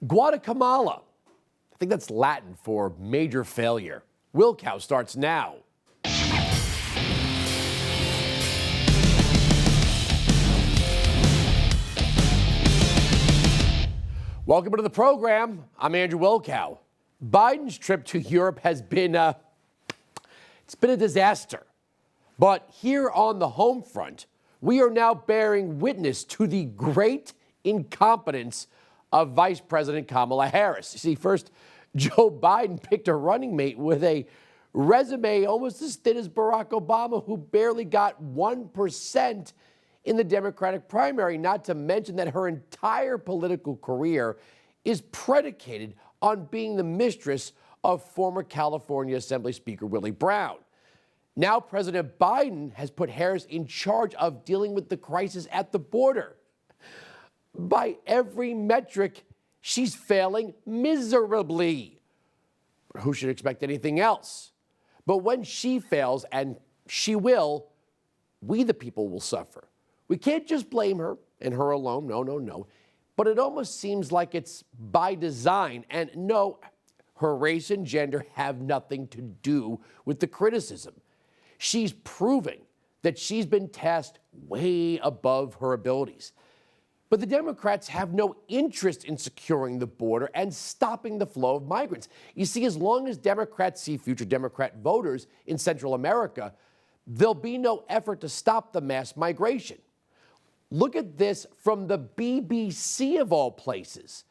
Guatemala. I think that's Latin for major failure. Wilkow starts now. Welcome to the program. I'm Andrew Wilkow. Biden's trip to Europe has been it's been a disaster. But here on the home front, we are now bearing witness to the great incompetence of Vice President Kamala Harris. You see, first, Joe Biden picked a running mate with a resume almost as thin as Barack Obama, who barely got 1% in the Democratic primary, not to mention that her entire political career is predicated on being the mistress of former California Assembly Speaker Willie Brown. Now President Biden has put Harris in charge of dealing with the crisis at the border. By every metric, she's failing miserably. Who should expect anything else? But when she fails, and she will, we the people will suffer. We can't just blame her and her alone. No. But it almost seems like it's by design. And no, her race and gender have nothing to do with the criticism. She's proving that she's been tasked way above her abilities. But the Democrats have no interest in securing the border and stopping the flow of migrants. You see, as long as Democrats see future Democrat voters in Central America, there'll be no effort to stop the mass migration. Look at this from the BBC of all places.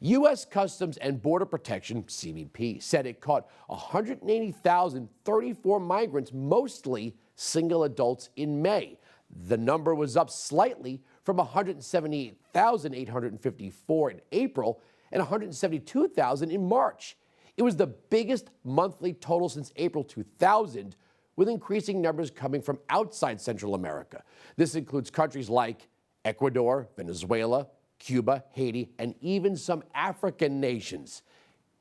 U.S. Customs and Border Protection, CBP, said it caught 180,034 migrants, mostly single adults, in May. The number was up slightly from 178,854 in April and 172,000 in March. It was the biggest monthly total since April 2000, with increasing numbers coming from outside Central America. This includes countries like Ecuador, Venezuela, Cuba, Haiti, and even some African nations.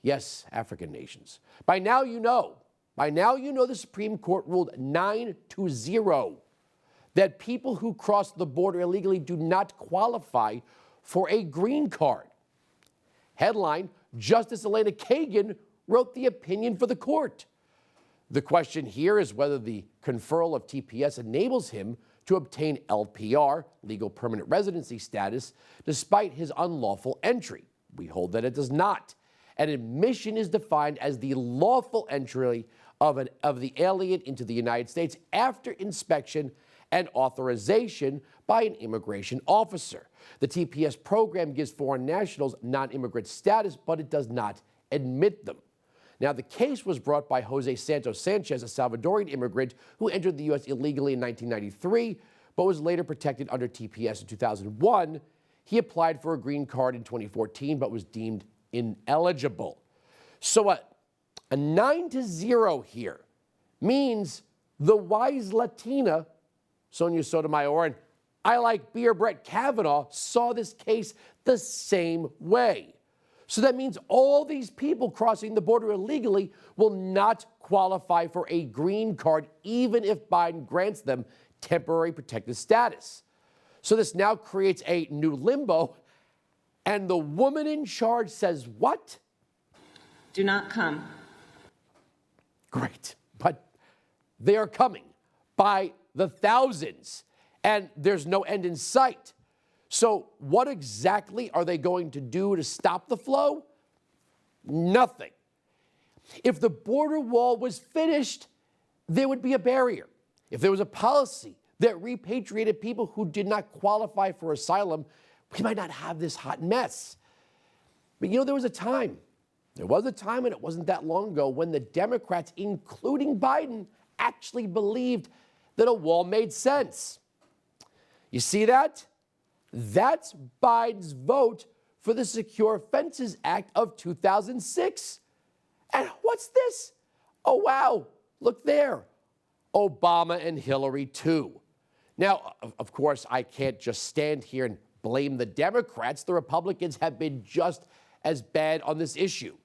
Yes, African nations. By now you know the Supreme Court ruled 9-0 that people who cross the border illegally do not qualify for a green card. Headline, Justice Elena Kagan wrote the opinion for the court. The question here is whether the conferral of TPS enables him to obtain LPR, legal permanent residency status, despite his unlawful entry. We hold that it does not. An admission is defined as the lawful entry of the alien into the United States after inspection and authorization by an immigration officer. The TPS program gives foreign nationals non-immigrant status, but it does not admit them. Now, the case was brought by Jose Santos Sanchez, a Salvadorian immigrant who entered the U.S. illegally in 1993, but was later protected under TPS in 2001. He applied for a green card in 2014, but was deemed ineligible. So a 9-0 here means the wise Latina, Sonia Sotomayor, and I like beer Brett Kavanaugh, saw this case the same way. So that means all these people crossing the border illegally will not qualify for a green card, even if Biden grants them temporary protected status. So this now creates a new limbo, and the woman in charge says what? Do not come. Great, but they are coming by the thousands, and there's no end in sight. So what exactly are they going to do to stop the flow? Nothing. If the border wall was finished, there would be a barrier. If there was a policy that repatriated people who did not qualify for asylum, we might not have this hot mess. But there was a time, and it wasn't that long ago, when the Democrats, including Biden, actually believed that a wall made sense. You see that? That's Biden's vote for the Secure Fences Act of 2006. And what's this? Oh, wow, look there. Obama and Hillary, too. Now, of course, I can't just stand here and blame the Democrats. The Republicans have been just as bad on this issue.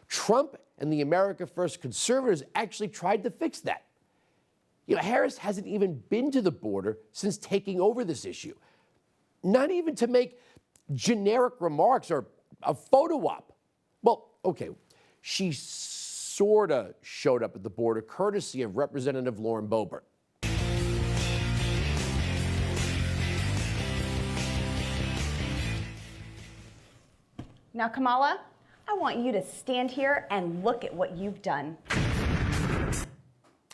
Trump and the America First conservatives actually tried to fix that. Harris hasn't even been to the border since taking over this issue. Not even to make generic remarks or a photo op. Well, okay, she sort of showed up at the border courtesy of Representative Lauren Boebert. Now, Kamala, I want you to stand here and look at what you've done.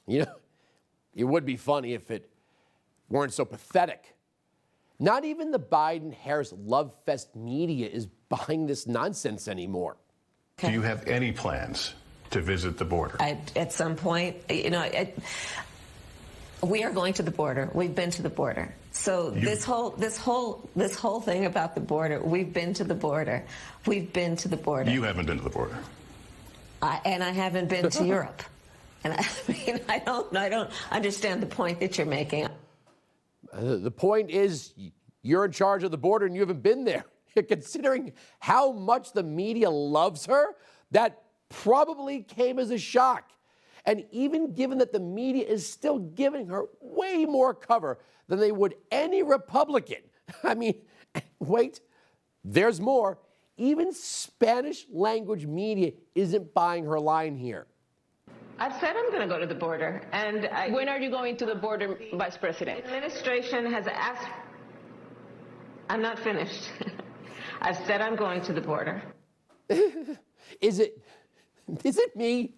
You know, it would be funny if it weren't so pathetic. Not even the Biden-Harris love fest media is buying this nonsense anymore. Do you have any plans to visit the border? At some point, you know, we are going to the border. We've been to the border. So this whole thing about the border, we've been to the border. We've been to the border. You haven't been to the border. And I haven't been to Europe. And I don't understand the point that you're making. The point is, you're in charge of the border and you haven't been there. Considering how much the media loves her, that probably came as a shock. And even given that the media is still giving her way more cover than they would any Republican. I mean, wait, there's more. Even Spanish language media isn't buying her line here. I've said I'm going to go to the border. And When are you going to the border, Vice President? the administration has asked. I'm not finished. I've said I'm going to the border. Is it me?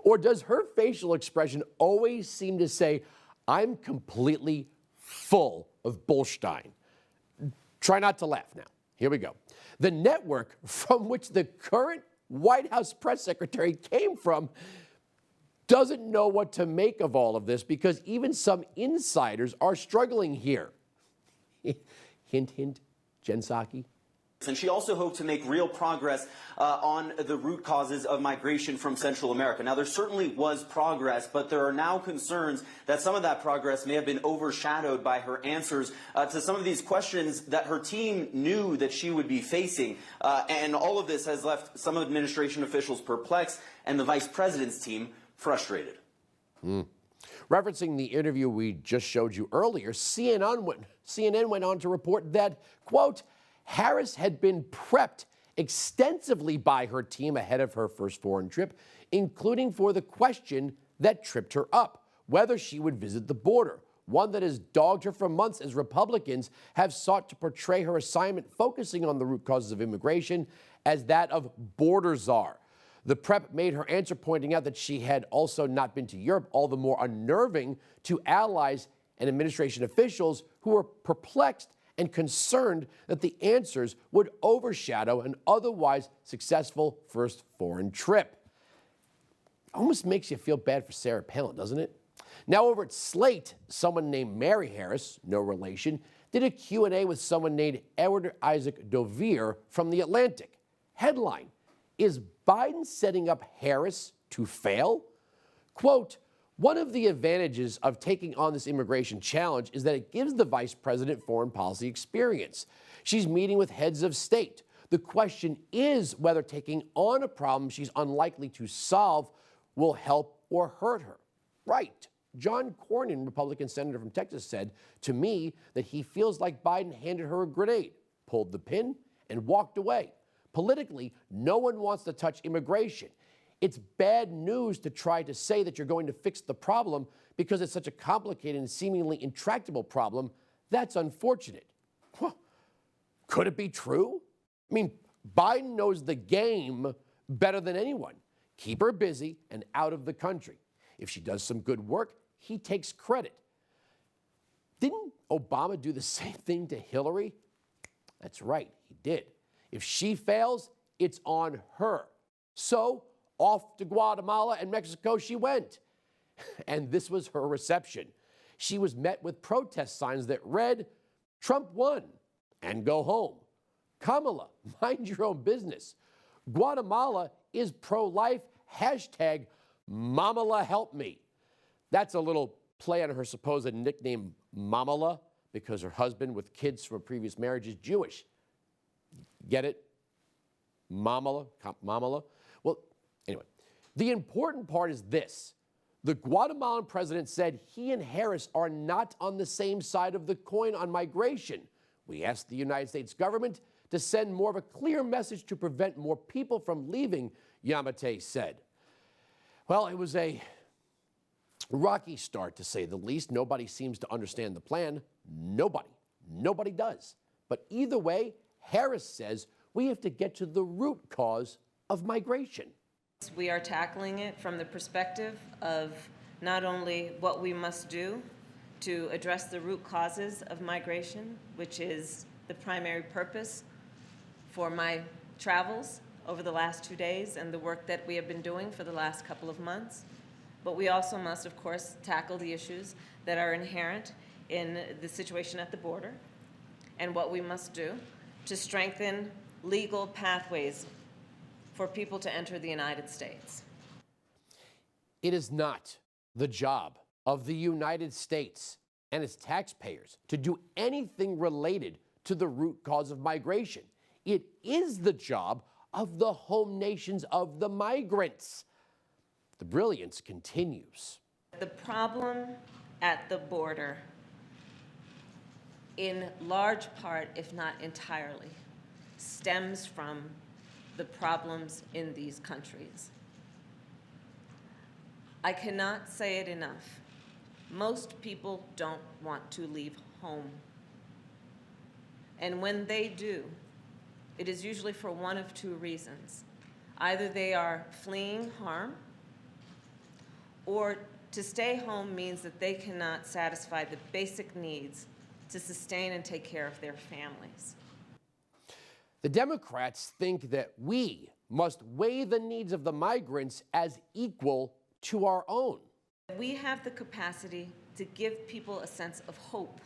Or does her facial expression always seem to say, I'm completely full of Bullstein? Try not to laugh now. Here we go. The network from which the current White House press secretary came from doesn't know what to make of all of this because even some insiders are struggling here. Hint, hint, Jen Psaki. And she also hoped to make real progress on the root causes of migration from Central America. Now, there certainly was progress, but there are now concerns that some of that progress may have been overshadowed by her answers to some of these questions that her team knew that she would be facing. And all of this has left some administration officials perplexed and the vice president's team frustrated. Referencing the interview we just showed you earlier, CNN went on to report that, quote, Harris had been prepped extensively by her team ahead of her first foreign trip, including for the question that tripped her up, whether she would visit the border, one that has dogged her for months as Republicans have sought to portray her assignment focusing on the root causes of immigration as that of border czar. The prep made her answer pointing out that she had also not been to Europe, all the more unnerving to allies and administration officials who were perplexed and concerned that the answers would overshadow an otherwise successful first foreign trip. Almost makes you feel bad for Sarah Palin, doesn't it? Now over at Slate, someone named Mary Harris, no relation, did a Q&A with someone named Edward Isaac Dovere from The Atlantic. Headline, is Biden setting up Harris to fail? Quote, one of the advantages of taking on this immigration challenge is that it gives the vice president foreign policy experience. She's meeting with heads of state. The question is whether taking on a problem she's unlikely to solve will help or hurt her. Right. John Cornyn, Republican senator from Texas, said to me that he feels like Biden handed her a grenade, pulled the pin, and walked away. Politically, no one wants to touch immigration. It's bad news to try to say that you're going to fix the problem because it's such a complicated and seemingly intractable problem. That's unfortunate. Could it be true? I mean, Biden knows the game better than anyone. Keep her busy and out of the country. If she does some good work, he takes credit. Didn't Obama do the same thing to Hillary? That's right, he did. If she fails, it's on her. So, off to Guatemala and Mexico she went. And this was her reception. She was met with protest signs that read, Trump won, and go home. Kamala, mind your own business. Guatemala is pro-life, hashtag Mamala help me. That's a little play on her supposed nickname Mamala because her husband with kids from a previous marriage is Jewish. Get it? Mamala? Well, anyway, the important part is this. The Guatemalan president said he and Harris are not on the same side of the coin on migration. We asked the United States government to send more of a clear message to prevent more people from leaving, Yamate said. Well, it was a rocky start, to say the least. Nobody seems to understand the plan. Nobody does. But either way, Harris says we have to get to the root cause of migration. We are tackling it from the perspective of not only what we must do to address the root causes of migration, which is the primary purpose for my travels over the last 2 days and the work that we have been doing for the last couple of months, but we also must, of course, tackle the issues that are inherent in the situation at the border and what we must do to strengthen legal pathways for people to enter the United States. It is not the job of the United States and its taxpayers to do anything related to the root cause of migration. It is the job of the home nations of the migrants. The brilliance continues. The problem at the border, in large part, if not entirely, stems from the problems in these countries. I cannot say it enough. Most people don't want to leave home. And when they do, it is usually for one of two reasons. Either they are fleeing harm, or to stay home means that they cannot satisfy the basic needs to sustain and take care of their families. The Democrats think that we must weigh the needs of the migrants as equal to our own. We have the capacity to give people a sense of hope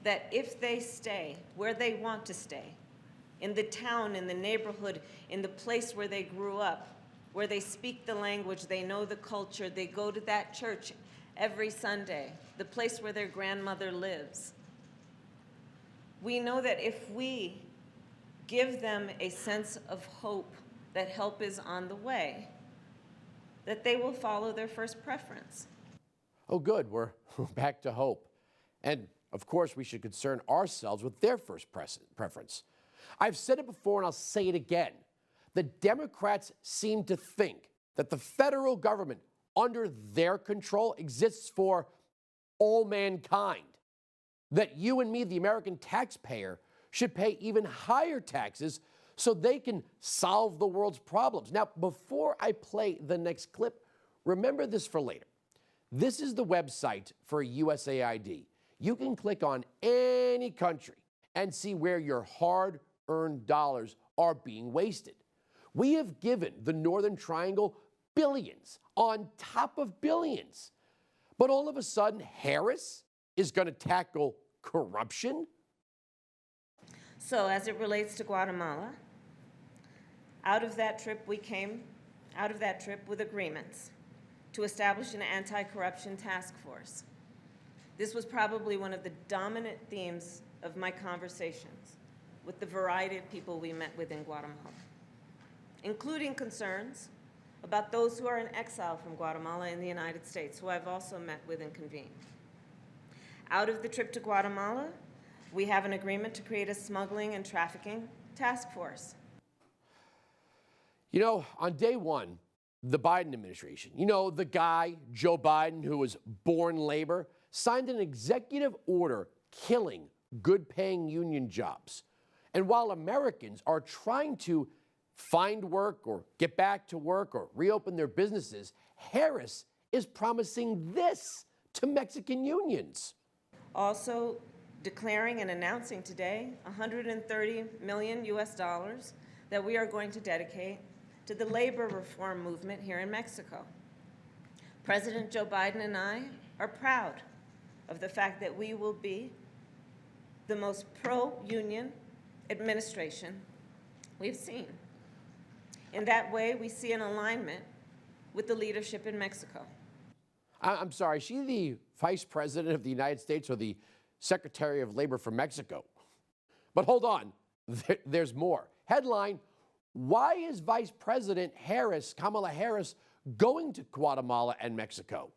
that if they stay where they want to stay, in the town, in the neighborhood, in the place where they grew up, where they speak the language, they know the culture, they go to that church every Sunday, the place where their grandmother lives. We know that if we give them a sense of hope that help is on the way, that they will follow their first preference. Oh, good, we're back to hope. And of course, we should concern ourselves with their first preference. I've said it before and I'll say it again. The Democrats seem to think that the federal government under their control exists for all mankind. That you and me, the American taxpayer, should pay even higher taxes so they can solve the world's problems. Now, before I play the next clip, remember this for later. This is the website for USAID. You can click on any country and see where your hard-earned dollars are being wasted. We have given the Northern Triangle billions on top of billions. But all of a sudden, Harris is going to tackle corruption? So as it relates to Guatemala, out of that trip we came with agreements to establish an anti-corruption task force. This was probably one of the dominant themes of my conversations with the variety of people we met with in Guatemala, including concerns about those who are in exile from Guatemala in the United States, who I've also met with and convened. Out of the trip to Guatemala, we have an agreement to create a smuggling and trafficking task force. You know, on day one, the Biden administration, the guy, Joe Biden, who was born labor, signed an executive order killing good-paying union jobs. And while Americans are trying to find work or get back to work or reopen their businesses, Harris is promising this to Mexican unions. Also declaring and announcing today $130 million that we are going to dedicate to the labor reform movement here in Mexico. President Joe Biden and I are proud of the fact that we will be the most pro-union administration we've seen. In that way, we see an alignment with the leadership in Mexico. I'm sorry, is she the Vice President of the United States or the Secretary of Labor for Mexico? But hold on, there's more. Headline, why is Vice President Kamala Harris, going to Guatemala and Mexico?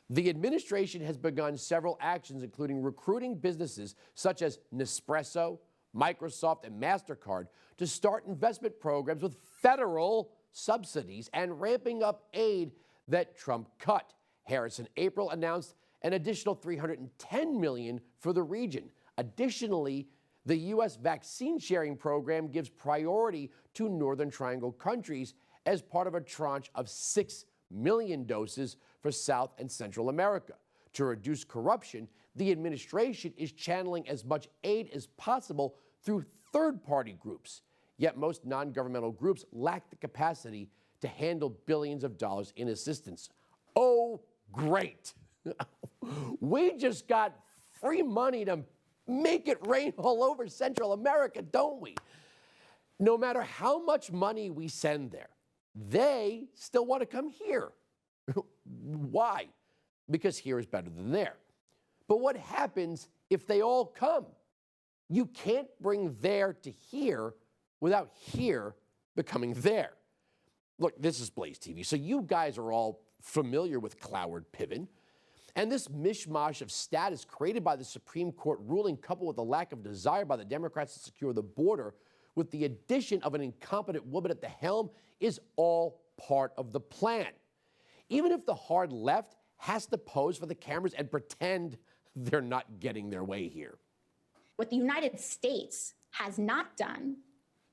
The administration has begun several actions, including recruiting businesses such as Nespresso, Microsoft, and MasterCard to start investment programs with federal subsidies and ramping up aid that Trump cut. Harris in April announced an additional $310 million for the region. Additionally, the U.S. vaccine sharing program gives priority to Northern Triangle countries as part of a tranche of 6 million doses for South and Central America. To reduce corruption, the administration is channeling as much aid as possible through third-party groups. Yet most non-governmental groups lack the capacity to handle billions of dollars in assistance. Oh, great. We just got free money to make it rain all over Central America, don't we? No matter how much money we send there, they still want to come here. Why? Because here is better than there. But what happens if they all come? You can't bring there to here without here becoming there. Look, this is BlazeTV, so you guys are all familiar with Cloward Piven. And this mishmash of status created by the Supreme Court ruling, coupled with the lack of desire by the Democrats to secure the border, with the addition of an incompetent woman at the helm, is all part of the plan. Even if the hard left has to pose for the cameras and pretend they're not getting their way here. What the United States has not done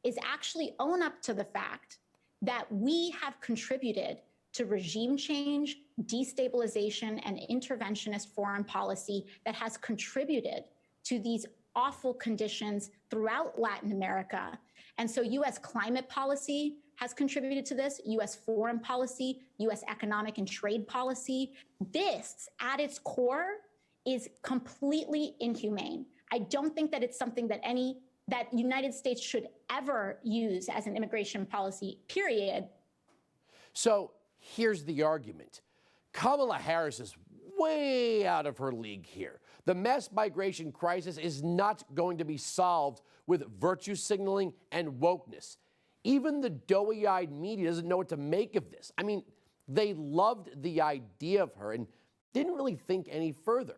is actually own up to the fact that we have contributed to regime change, destabilization, and interventionist foreign policy that has contributed to these awful conditions throughout Latin America. And so U.S. climate policy has contributed to this, U.S. foreign policy, U.S. economic and trade policy. This, at its core, is completely inhumane. I don't think that it's something that that United States should ever use as an immigration policy, period. So here's the argument. Kamala Harris is way out of her league here. The mass migration crisis is not going to be solved with virtue signaling and wokeness. Even the doughy-eyed media doesn't know what to make of this. I mean, they loved the idea of her and didn't really think any further.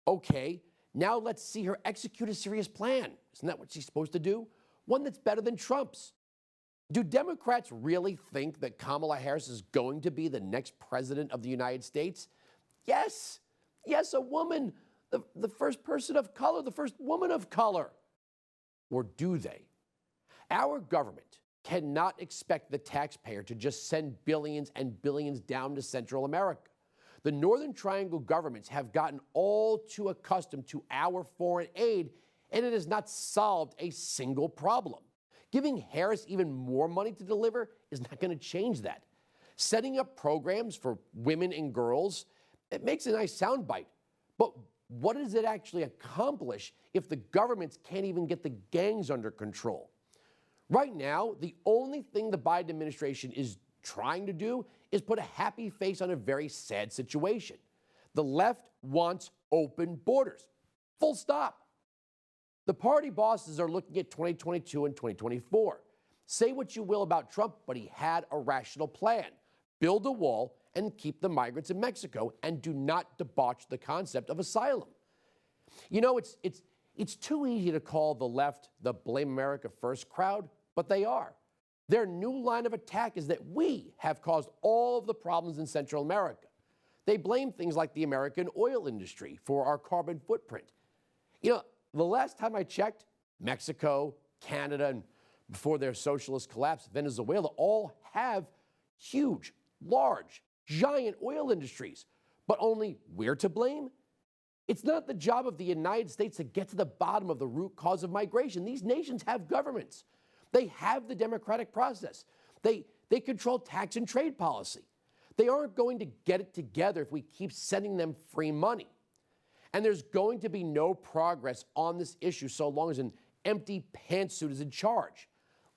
Okay, now let's see her execute a serious plan. Isn't that what she's supposed to do? One that's better than Trump's. Do Democrats really think that Kamala Harris is going to be the next president of the United States? Yes. Yes, a woman, the first person of color, the first woman of color. Or do they? Our government cannot expect the taxpayer to just send billions and billions down to Central America. The Northern Triangle governments have gotten all too accustomed to our foreign aid, and it has not solved a single problem. Giving Harris even more money to deliver is not going to change that. Setting up programs for women and girls, it makes a nice soundbite. But what does it actually accomplish if the governments can't even get the gangs under control? Right now, the only thing the Biden administration is trying to do is put a happy face on a very sad situation. The left wants open borders. Full stop. The party bosses are looking at 2022 and 2024. Say what you will about Trump, but he had a rational plan. Build a wall and keep the migrants in Mexico, and do not debauch the concept of asylum. You know, it's too easy to call the left the Blame America First crowd, but they are. Their new line of attack is that we have caused all of the problems in Central America. They blame things like the American oil industry for our carbon footprint. You know, the last time I checked, Mexico, Canada, and before their socialist collapse, Venezuela, all have huge, large, giant oil industries. But only we're to blame? It's not the job of the United States to get to the bottom of the root cause of migration. These nations have governments. They have the democratic process. They control tax and trade policy. They aren't going to get it together if we keep sending them free money. And there's going to be no progress on this issue so long as an empty pantsuit is in charge.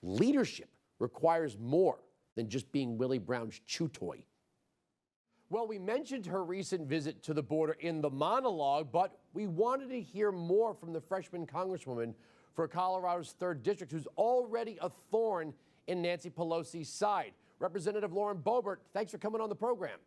Leadership requires more than just being Willie Brown's chew toy. Well, we mentioned her recent visit to the border in the monologue, but we wanted to hear more from the freshman congresswoman for Colorado's 3rd District, who's already a thorn in Nancy Pelosi's side. Representative Lauren Boebert, thanks for coming on the program.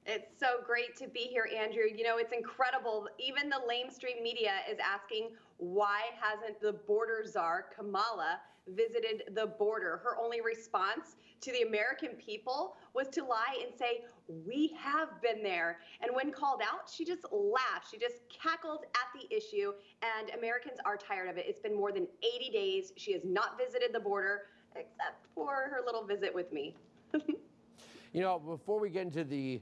It's so great to be here, Andrew. You know, it's incredible. Even the lamestream media is asking, why hasn't the border czar, Kamala, visited the border? Her only response to the American people was to lie and say, we have been there. And when called out, she just laughed. She just cackled at the issue, and Americans are tired of it. It's been more than 80 days. She has not visited the border, except for her little visit with me. You know, before we get into the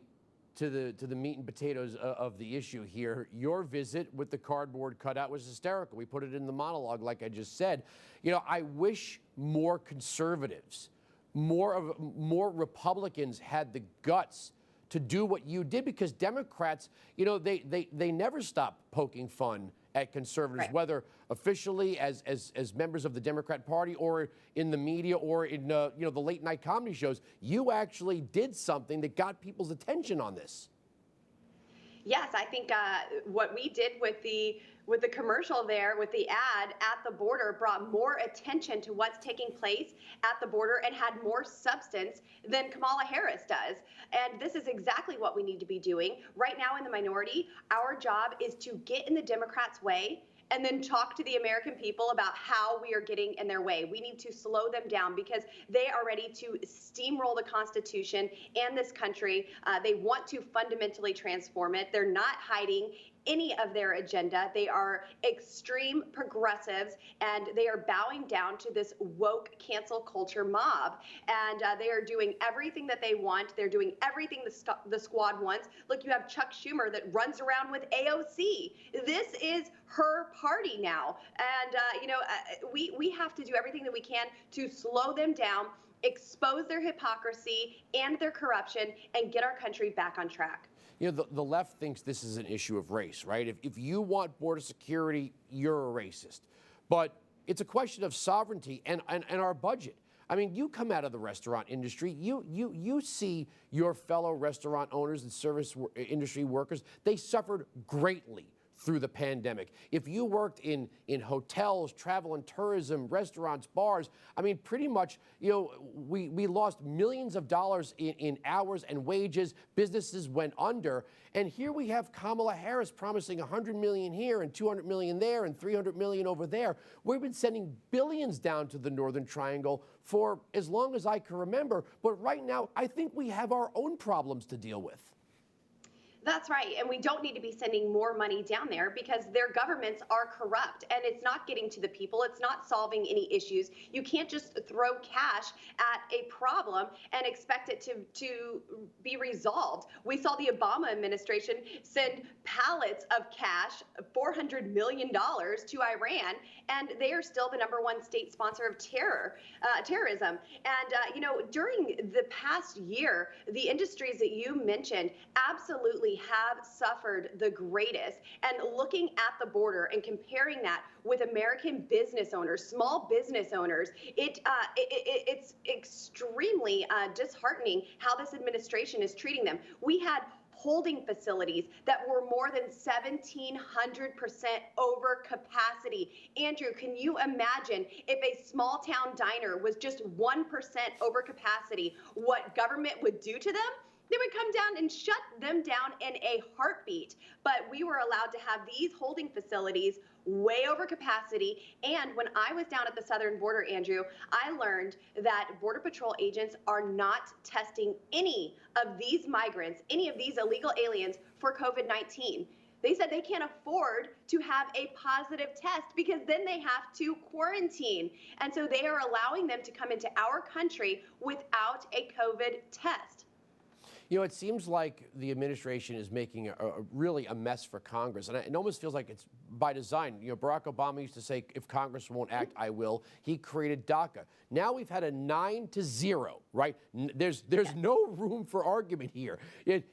meat and potatoes of the issue here, your visit with the cardboard cutout was hysterical. We put it in the monologue, like I just said. You know, I wish more conservatives, more Republicans had the guts to do what you did, because Democrats, you know, they never stop poking fun at conservatives, right, whether officially as members of the Democrat Party or in the media or in you know, the late night comedy shows. You actually did something that got people's attention on this. Yes, I think what we did with the commercial there, with the ad at the border, brought more attention to what's taking place at the border and had more substance than Kamala Harris does. And this is exactly what we need to be doing. Right now in the minority, our job is to get in the Democrats' way and then talk to the American people about how we are getting in their way. We need to slow them down because they are ready to steamroll the Constitution and this country. They want to fundamentally transform it. They're not hiding any of their agenda. They are extreme progressives, and they are bowing down to this woke cancel culture mob. And they are doing everything that they want. They're doing everything the squad wants. Look, you have Chuck Schumer that runs around with AOC. This is her party now. And, you know, we have to do everything that we can to slow them down, expose their hypocrisy and their corruption, and get our country back on track. You know, the left thinks this is an issue of race, right? If you want border security, you're a racist. But it's a question of sovereignty and our budget. I mean, you come out of the restaurant industry, you see your fellow restaurant owners and service industry workers, they suffered greatly through the pandemic. If you worked in hotels, travel and tourism, restaurants, bars, I mean, pretty much, you know, we lost millions of dollars in hours and wages. Businesses went under. And here we have Kamala Harris promising $100 million here and $200 million there and $300 million over there. We've been sending billions down to the Northern Triangle for as long as I can remember. But right now, I think we have our own problems to deal with. That's right. And we don't need to be sending more money down there because their governments are corrupt and it's not getting to the people. It's not solving any issues. You can't just throw cash at a problem and expect it to be resolved. We saw the Obama administration send pallets of cash, $400 million to Iran, and they are still the #1 state sponsor of terrorism. And, you know, during the past year, the industries that you mentioned absolutely have suffered the greatest. And looking at the border and comparing that with American business owners, small business owners, it's extremely disheartening how this administration is treating them. We had holding facilities that were more than 1,700% over capacity. Andrew, can you imagine if a small town diner was just 1% over capacity, what government would do to them? They would come down and shut them down in a heartbeat. But we were allowed to have these holding facilities way over capacity. And when I was down at the southern border, Andrew, I learned that Border Patrol agents are not testing any of these migrants, any of these illegal aliens for COVID-19. They said they can't afford to have a positive test because then they have to quarantine. And so they are allowing them to come into our country without a COVID test. You know, it seems like the administration is making really a mess for Congress. And it almost feels like it's by design. You know, Barack Obama used to say, if Congress won't act, I will. He created DACA. Now we've had a 9-0, right? There's no room for argument here.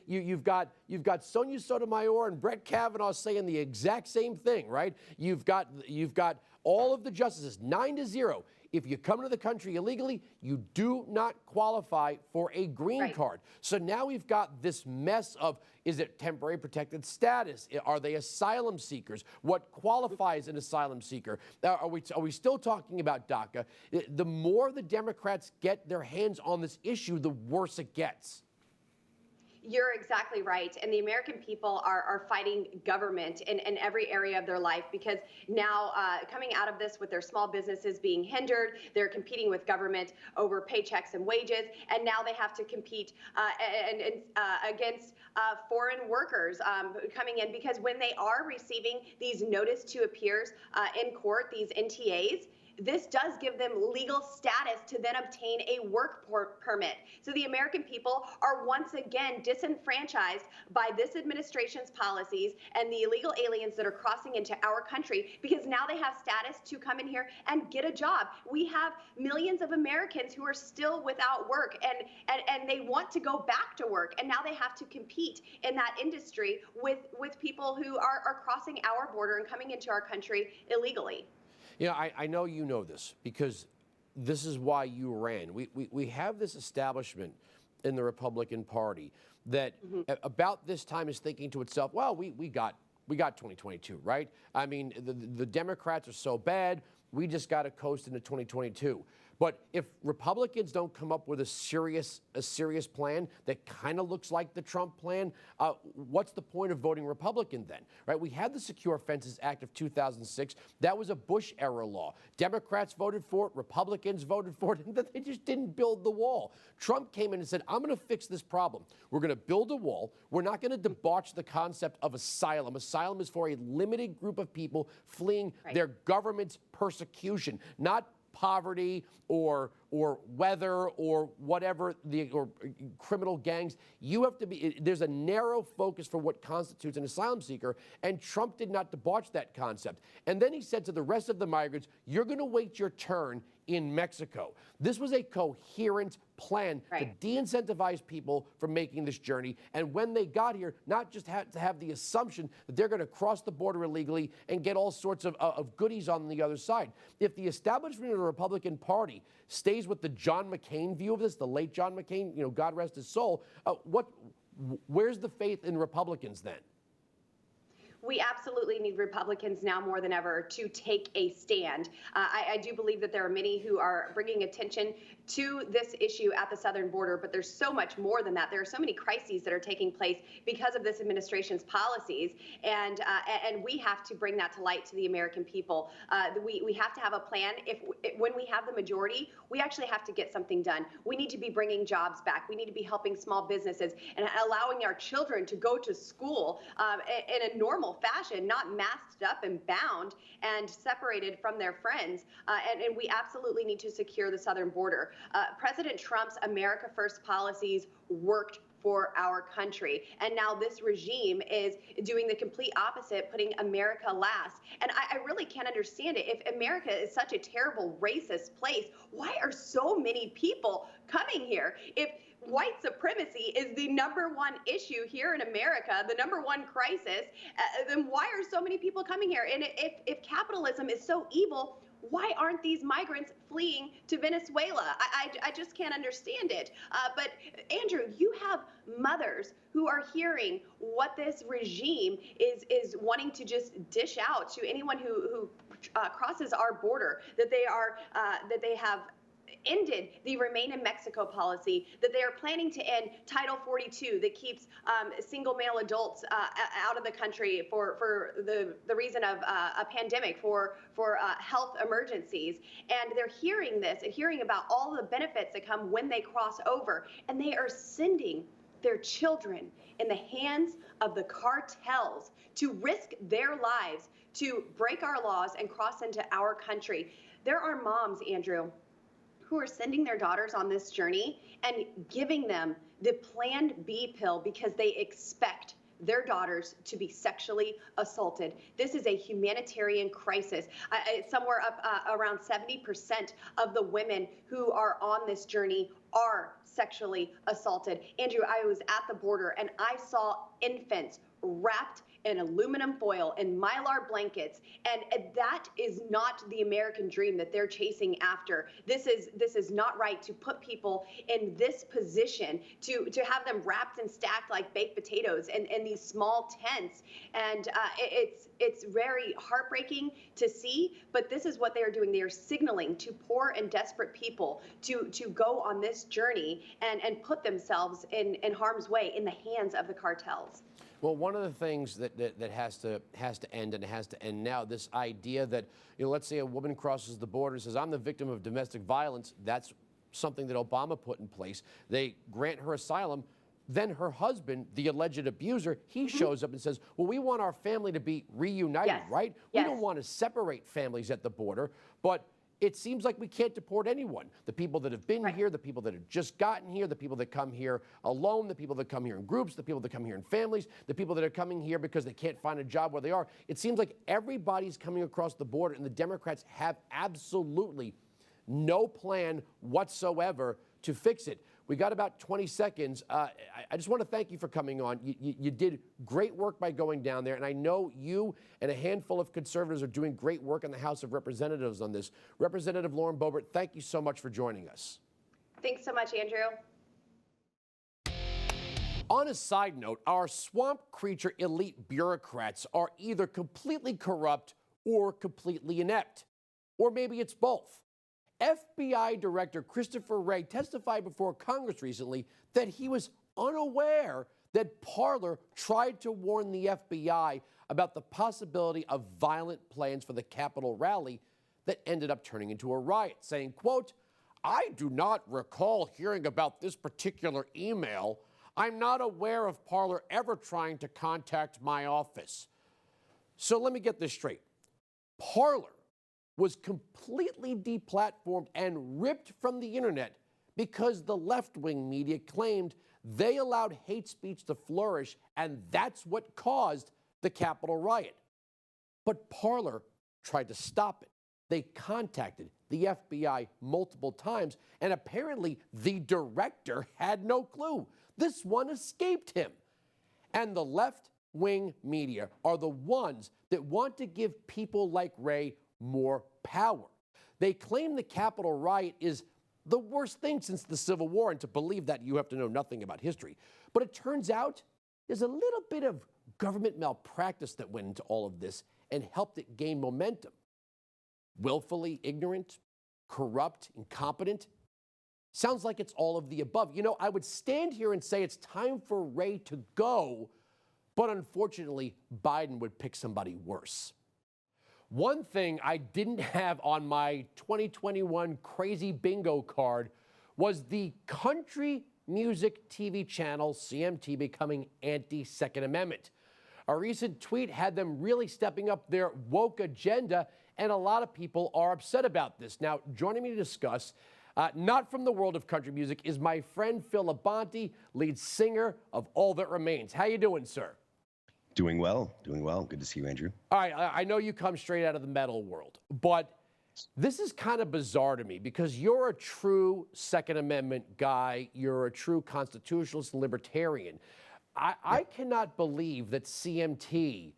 You've got Sonia Sotomayor and Brett Kavanaugh saying the exact same thing, right? You've got all of the justices, 9-0. If you come into the country illegally, you do not qualify for a green card. So now we've got this mess of, is it temporary protected status? Are they asylum seekers? What qualifies an asylum seeker? Are we still talking about DACA? The more the Democrats get their hands on this issue, the worse it gets. You're exactly right. And the American people are fighting government in every area of their life, because now coming out of this with their small businesses being hindered, they're competing with government over paychecks and wages. And now they have to compete against foreign workers coming in, because when they are receiving these notice to appears in court, these NTAs, this does give them legal status to then obtain a work permit. So the American people are once again disenfranchised by this administration's policies and the illegal aliens that are crossing into our country, because now they have status to come in here and get a job. We have millions of Americans who are still without work, and they want to go back to work, and now they have to compete in that industry with people who are crossing our border and coming into our country illegally. You know, I know you know this, because this is why you ran. We have this establishment in the Republican Party that about this time is thinking to itself, well, we got 2022, right? I mean, the Democrats are so bad, we just got to coast into 2022. But if Republicans don't come up with a serious plan that kind of looks like the Trump plan, what's the point of voting Republican then, right? We had the Secure Fences Act of 2006. That was a Bush-era law. Democrats voted for it. Republicans voted for it. And they just didn't build the wall. Trump came in and said, I'm going to fix this problem. We're going to build a wall. We're not going to debauch the concept of asylum. Asylum is for a limited group of people fleeing their government's persecution, not poverty or weather or whatever, or criminal gangs. You have to be, there's a narrow focus for what constitutes an asylum seeker, and Trump did not debauch that concept. And then he said to the rest of the migrants, you're going to wait your turn in Mexico. This was a coherent plan to de-incentivize people from making this journey. And when they got here, not just had to have the assumption that they're going to cross the border illegally and get all sorts of goodies on the other side. If the establishment of the Republican Party stays with the John McCain view of this, the late John McCain, you know, God rest his soul, where's the faith in Republicans then? We absolutely need Republicans now more than ever to take a stand. I do believe that there are many who are bringing attention to this issue at the southern border, but there's so much more than that. There are so many crises that are taking place because of this administration's policies, and we have to bring that to light to the American people. We have to have a plan. When we have the majority, we actually have to get something done. We need to be bringing jobs back. We need to be helping small businesses and allowing our children to go to school in a normal fashion, not masked up and bound and separated from their friends. And we absolutely need to secure the southern border. President Trump's America First policies worked for our country. And now this regime is doing the complete opposite, putting America last. And I really can't understand it. If America is such a terrible racist place, why are so many people coming here? If white supremacy is the #1 issue here in America, the #1 crisis, then why are so many people coming here? And if capitalism is so evil, why aren't these migrants fleeing to Venezuela? I just can't understand it. But Andrew, you have mothers who are hearing what this regime is wanting to just dish out to anyone who crosses our border, that they have ended the Remain in Mexico policy, that they are planning to end Title 42 that keeps single male adults out of the country for the reason of a pandemic, for health emergencies. And they're hearing this and hearing about all the benefits that come when they cross over, and they are sending their children in the hands of the cartels to risk their lives to break our laws and cross into our country. There are moms, Andrew, who are sending their daughters on this journey and giving them the Plan B pill because they expect their daughters to be sexually assaulted. This is a humanitarian crisis. It's somewhere up around 70% of the women who are on this journey are sexually assaulted. Andrew, I was at the border and I saw infants wrapped in aluminum foil and Mylar blankets, and that is not the American dream that they're chasing after. This is not right to put people in this position, to have them wrapped and stacked like baked potatoes in these small tents, and it's very heartbreaking to see. But this is what they are doing. They are signaling to poor and desperate people to go on this journey and put themselves in harm's way in the hands of the cartels. Well, one of the things that has to end, and it has to end now, this idea that, let's say a woman crosses the border and says, I'm the victim of domestic violence. That's something that Obama put in place. They grant her asylum. Then her husband, the alleged abuser, he shows up and says, well, we want our family to be reunited, right? We don't want to separate families at the border, but it seems like we can't deport anyone. The people that have been here, the people that have just gotten here, the people that come here alone, the people that come here in groups, the people that come here in families, the people that are coming here because they can't find a job where they are. It seems like everybody's coming across the border, and the Democrats have absolutely no plan whatsoever to fix it. We got about 20 seconds. I just want to thank you for coming on. You did great work by going down there, and I know you and a handful of conservatives are doing great work in the House of Representatives on this. Representative Lauren Boebert, thank you so much for joining us. Thanks so much, Andrew. On a side note, our swamp creature elite bureaucrats are either completely corrupt or completely inept, or maybe it's both. FBI Director Christopher Wray testified before Congress recently that he was unaware that Parler tried to warn the FBI about the possibility of violent plans for the Capitol rally that ended up turning into a riot, saying, quote, I do not recall hearing about this particular email. I'm not aware of Parler ever trying to contact my office. So let me get this straight. Parler was completely deplatformed and ripped from the internet because the left-wing media claimed they allowed hate speech to flourish, and that's what caused the Capitol riot. But Parler tried to stop it. They contacted the FBI multiple times, and apparently the director had no clue. This one escaped him. And the left-wing media are the ones that want to give people like Wray more power. They claim the Capitol riot is the worst thing since the Civil War, and to believe that you have to know nothing about history. But it turns out there's a little bit of government malpractice that went into all of this and helped it gain momentum. Willfully ignorant, corrupt, incompetent. Sounds like it's all of the above. I would stand here and say it's time for Wray to go, but unfortunately, Biden would pick somebody worse. One thing I didn't have on my 2021 crazy bingo card was the country music TV channel CMT becoming anti-Second Amendment. A recent tweet had them really stepping up their woke agenda, and a lot of people are upset about this. Now, joining me to discuss, not from the world of country music, is my friend Phil Labonte, lead singer of All That Remains. How you doing, sir? Doing well. Good to see you, Andrew. All right, I know you come straight out of the metal world, but this is kind of bizarre to me because you're a true Second Amendment guy. You're a true constitutionalist and libertarian. I cannot believe that CMT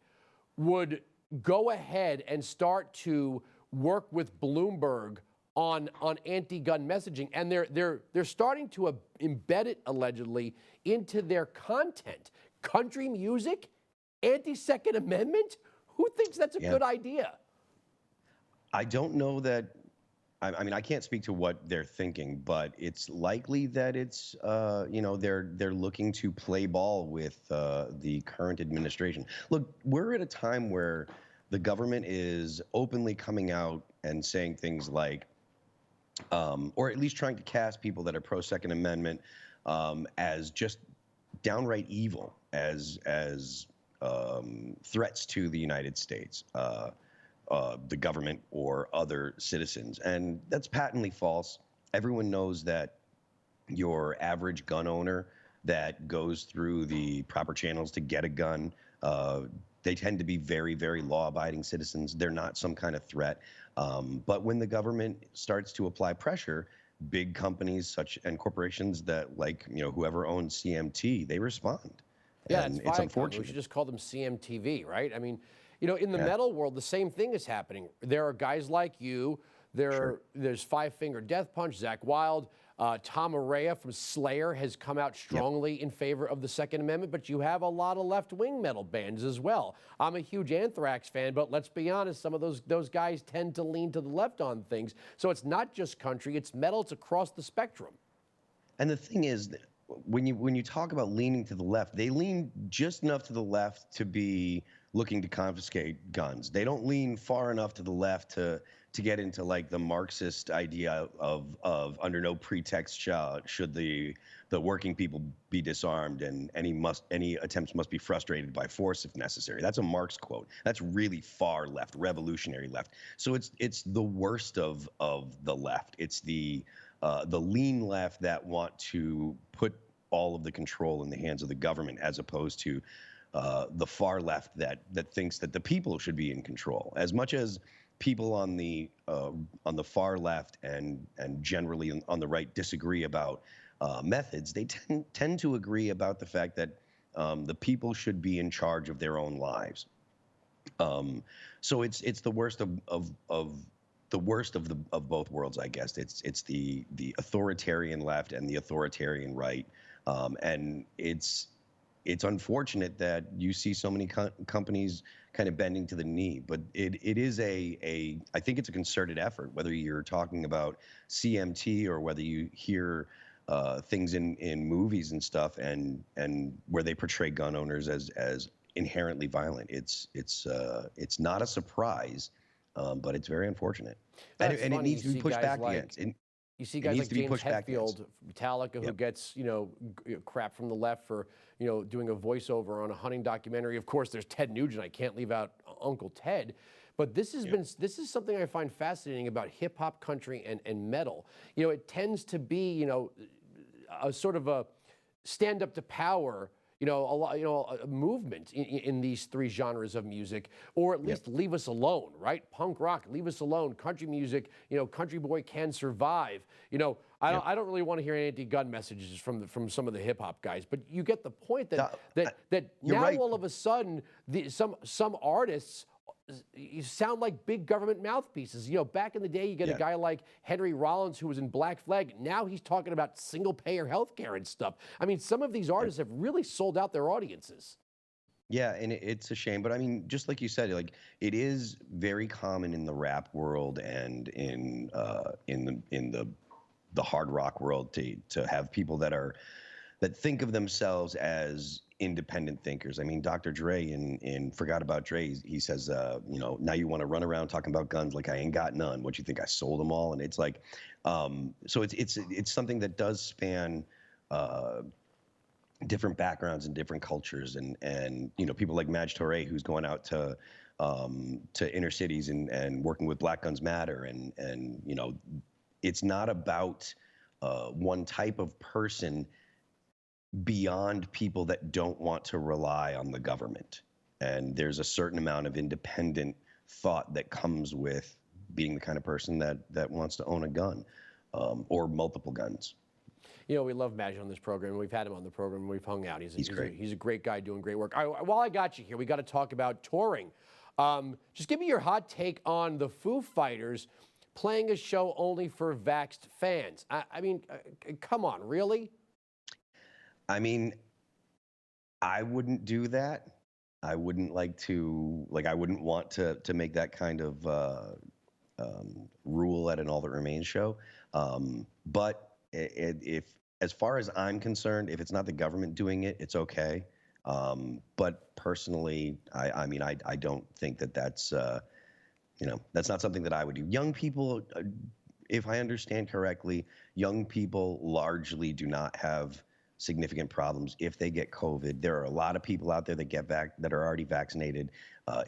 would go ahead and start to work with Bloomberg on anti-gun messaging, and they're starting to embed it allegedly into their content. Country music? Anti-Second Amendment? Who thinks that's a good idea? I don't know that. I mean, I can't speak to what they're thinking, but it's likely that it's, they're looking to play ball with the current administration. Look, we're at a time where the government is openly coming out and saying things like, or at least trying to cast people that are pro-Second Amendment as just downright evil, as threats to the United States, the government, or other citizens. And that's patently false. Everyone knows that your average gun owner that goes through the proper channels to get a gun, they tend to be very, very law-abiding citizens. They're not some kind of threat. But when the government starts to apply pressure, big companies and corporations that, like, whoever owns CMT, they respond. Yeah, and it's it's Viacom. unfortunate. We should just call them CMTV, right? I mean, in the Yeah. metal world, the same thing is happening. There are guys like you. There's Five Finger Death Punch, Zakk Wylde. Tom Araya from Slayer has come out strongly in favor of the Second Amendment, but you have a lot of left-wing metal bands as well. I'm a huge Anthrax fan, but let's be honest, some of those guys tend to lean to the left on things. So it's not just country, it's metal, it's across the spectrum. And the thing is, when you talk about leaning to the left, they lean just enough to the left to be looking to confiscate guns. They don't lean far enough to the left to get into like the Marxist idea of under no pretext should the working people be disarmed, and any attempts must be frustrated by force if necessary. That's a Marx quote. That's really far left, revolutionary left. So it's the worst of the left. It's the lean left that want to put all of the control in the hands of the government, as opposed to the far left that thinks that the people should be in control. As much as people on the far left and generally on the right disagree about methods, they tend to agree about the fact that the people should be in charge of their own lives. So it's the worst of both worlds, I guess. It's the authoritarian left and the authoritarian right, and it's unfortunate that you see so many companies kind of bending to the knee, but it is I think it's a concerted effort, whether you're talking about CMT or whether you hear things in movies and stuff, and where they portray gun owners as inherently violent. It's not a surprise, but it's very unfortunate, and it needs to be pushed back against. You see guys like James Hetfield, Metallica, who gets crap from the left for doing a voiceover on a hunting documentary. Of course, there's Ted Nugent. I can't leave out Uncle Ted. But this is something I find fascinating about hip hop, country, and metal. It tends to be a sort of a stand up to power. A movement in these three genres of music, or at least leave us alone, right? Punk rock, leave us alone. Country music, Country Boy Can Survive. I don't really want to hear anti-gun messages from some of the hip hop guys, but you get the point that now right. all of a sudden some artists you sound like big government mouthpieces. Back in the day, you get a guy like Henry Rollins, who was in Black Flag. Now he's talking about single-payer health care and stuff. I mean, some of these artists have really sold out their audiences. Yeah, and it's a shame. But I mean, just like you said, like it is very common in the rap world and in the hard rock world to have people that think of themselves as independent thinkers. I mean, Dr. Dre in Forgot About Dre, he says, now you want to run around talking about guns like I ain't got none. What you think I sold them all? And it's like, so it's something that does span different backgrounds and different cultures, and people like Maj Touré, who's going out to inner cities and working with Black Guns Matter, and it's not about one type of person beyond people that don't want to rely on the government. And there's a certain amount of independent thought that comes with being the kind of person that wants to own a gun or multiple guns. We love Maj on this program. We've had him on the program. We've hung out. He's great. He's a great guy doing great work. While I got you here, we got to talk about touring. Just give me your hot take on the Foo Fighters playing a show only for vaxxed fans. I mean, come on, really? I mean, I wouldn't do that. I wouldn't I wouldn't want to make that kind of rule at an All That Remains show. But if, as far as I'm concerned, if it's not the government doing it, it's okay. But personally, I mean, I don't think that's that's not something that I would do. Young people, if I understand correctly, young people largely do not have significant problems if they get COVID. There are a lot of people out there that are already vaccinated.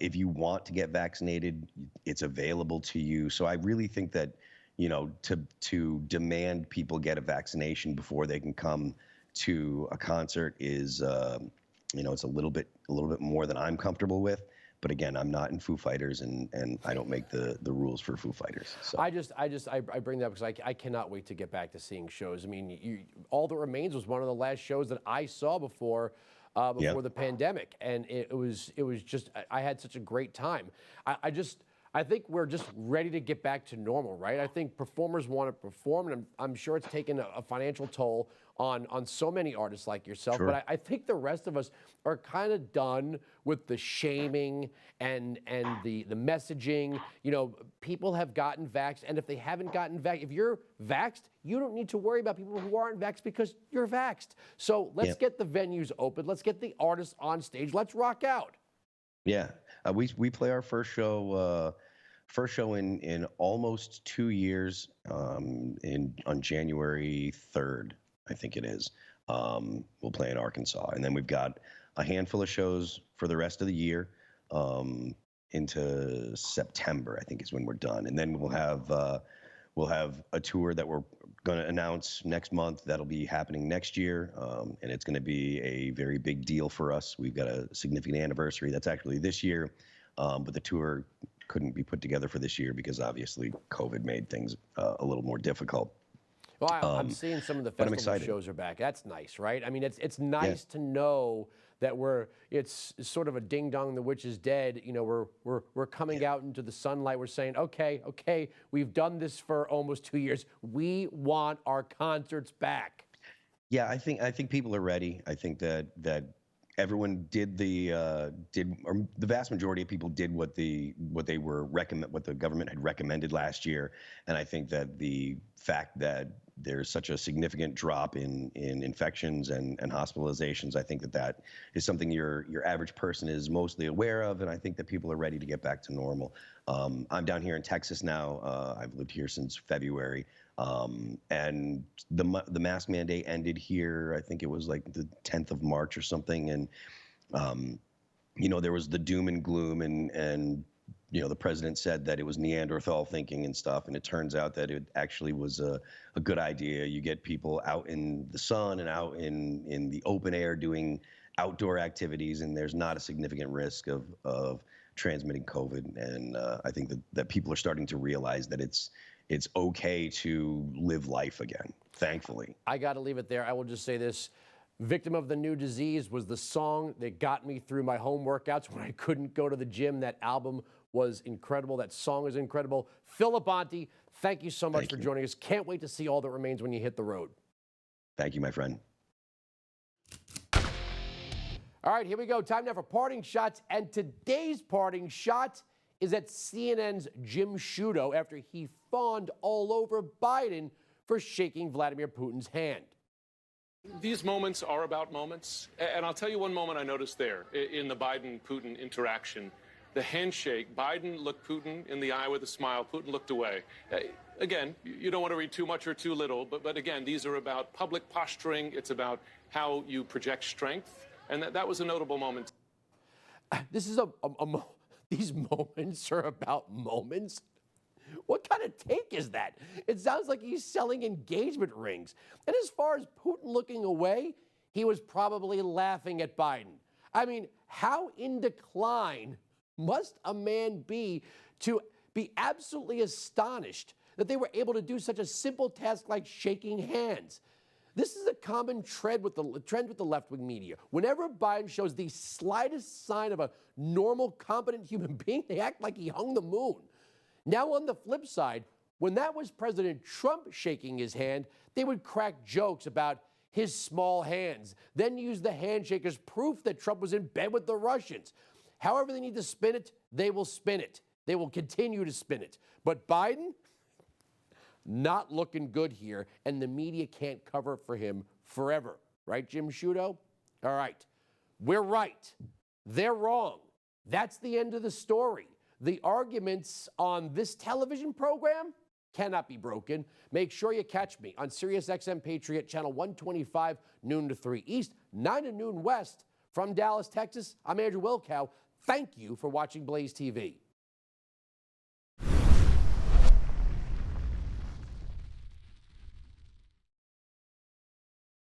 If you want to get vaccinated, it's available to you. So I really think that, to demand people get a vaccination before they can come to a concert is, it's a little bit more than I'm comfortable with. But again, I'm not in Foo Fighters, and I don't make the rules for Foo Fighters. So. I bring that up because I cannot wait to get back to seeing shows. I mean, All That Remains was one of the last shows that I saw before before the pandemic, and it was just, I had such a great time. I think we're just ready to get back to normal, right? I think performers want to perform, and I'm sure it's taken a financial toll on so many artists like yourself. Sure. But I think the rest of us are kind of done with the shaming and the messaging. You know, people have gotten vaxxed, and if they haven't gotten vaxxed, if you're vaxxed, you don't need to worry about people who aren't vaxxed because you're vaxxed. So let's get the venues open. Let's get the artists on stage. Let's rock out. Yeah, we play our first show in almost 2 years on January 3rd, I think it is. We'll play in Arkansas, and then we've got a handful of shows for the rest of the year into September, I think is when we're done, and then we'll have a tour that we're going to announce next month that'll be happening next year, and it's going to be a very big deal for us. We've got a significant anniversary that's actually this year, but the tour couldn't be put together for this year because obviously COVID made things a little more difficult. Well, I'm seeing some of the festival shows are back. That's nice, right? I mean, it's nice to know that it's sort of a ding dong, the witch is dead. You know, we're coming out into the sunlight. We're saying, okay, we've done this for almost 2 years. We want our concerts back. Yeah, I think people are ready. I think that everyone did or the vast majority of people did what the government had recommended last year, and I think that the fact that there's such a significant drop in infections and hospitalizations, I think that is something your average person is mostly aware of, and I think that people are ready to get back to normal. I'm down here in Texas now. I've lived here since February, and the mask mandate ended here. I think it was like the 10th of March or something, and you know, there was the doom and gloom, and you know, the president said that it was Neanderthal thinking and stuff, and it turns out that it actually was a good idea. You get people out in the sun and out in the open air doing outdoor activities, and there's not a significant risk of transmitting COVID. And I think that people are starting to realize that it's okay to live life again, thankfully. I got to leave it there. I will just say this. Victim of the New Disease was the song that got me through my home workouts when I couldn't go to the gym. That album was incredible. That song is incredible. Phil Labonte, thank you so much for joining us. Can't wait to see All That Remains when you hit the road. Thank you, my friend. All right, here we go. Time now for parting shots. And today's parting shot is at CNN's Jim Sciutto after he fawned all over Biden for shaking Vladimir Putin's hand. These moments are about moments. And I'll tell you one moment I noticed there in the Biden-Putin interaction. The handshake, Biden looked Putin in the eye with a smile. Putin looked away. Again, you don't want to read too much or too little, but again, these are about public posturing. It's about how you project strength. And that was a notable moment. This is these moments are about moments. What kind of take is that? It sounds like he's selling engagement rings. And as far as Putin looking away, he was probably laughing at Biden. I mean, how in decline must a man be to be absolutely astonished that they were able to do such a simple task like shaking hands? This is a common trend with the left-wing media. Whenever Biden shows the slightest sign of a normal, competent human being, they act like he hung the moon. Now, on the flip side, when that was President Trump shaking his hand, they would crack jokes about his small hands, then use the handshake as proof that Trump was in bed with the Russians. However they need to spin it, they will spin it. They will continue to spin it. But Biden, not looking good here, and the media can't cover for him forever. Right, Jim Sciutto? All right. We're right. They're wrong. That's the end of the story. The arguments on this television program cannot be broken. Make sure you catch me on SiriusXM Patriot, channel 125, noon to 3 East, 9 to noon West. From Dallas, Texas, I'm Andrew Wilkow. Thank you for watching Blaze TV.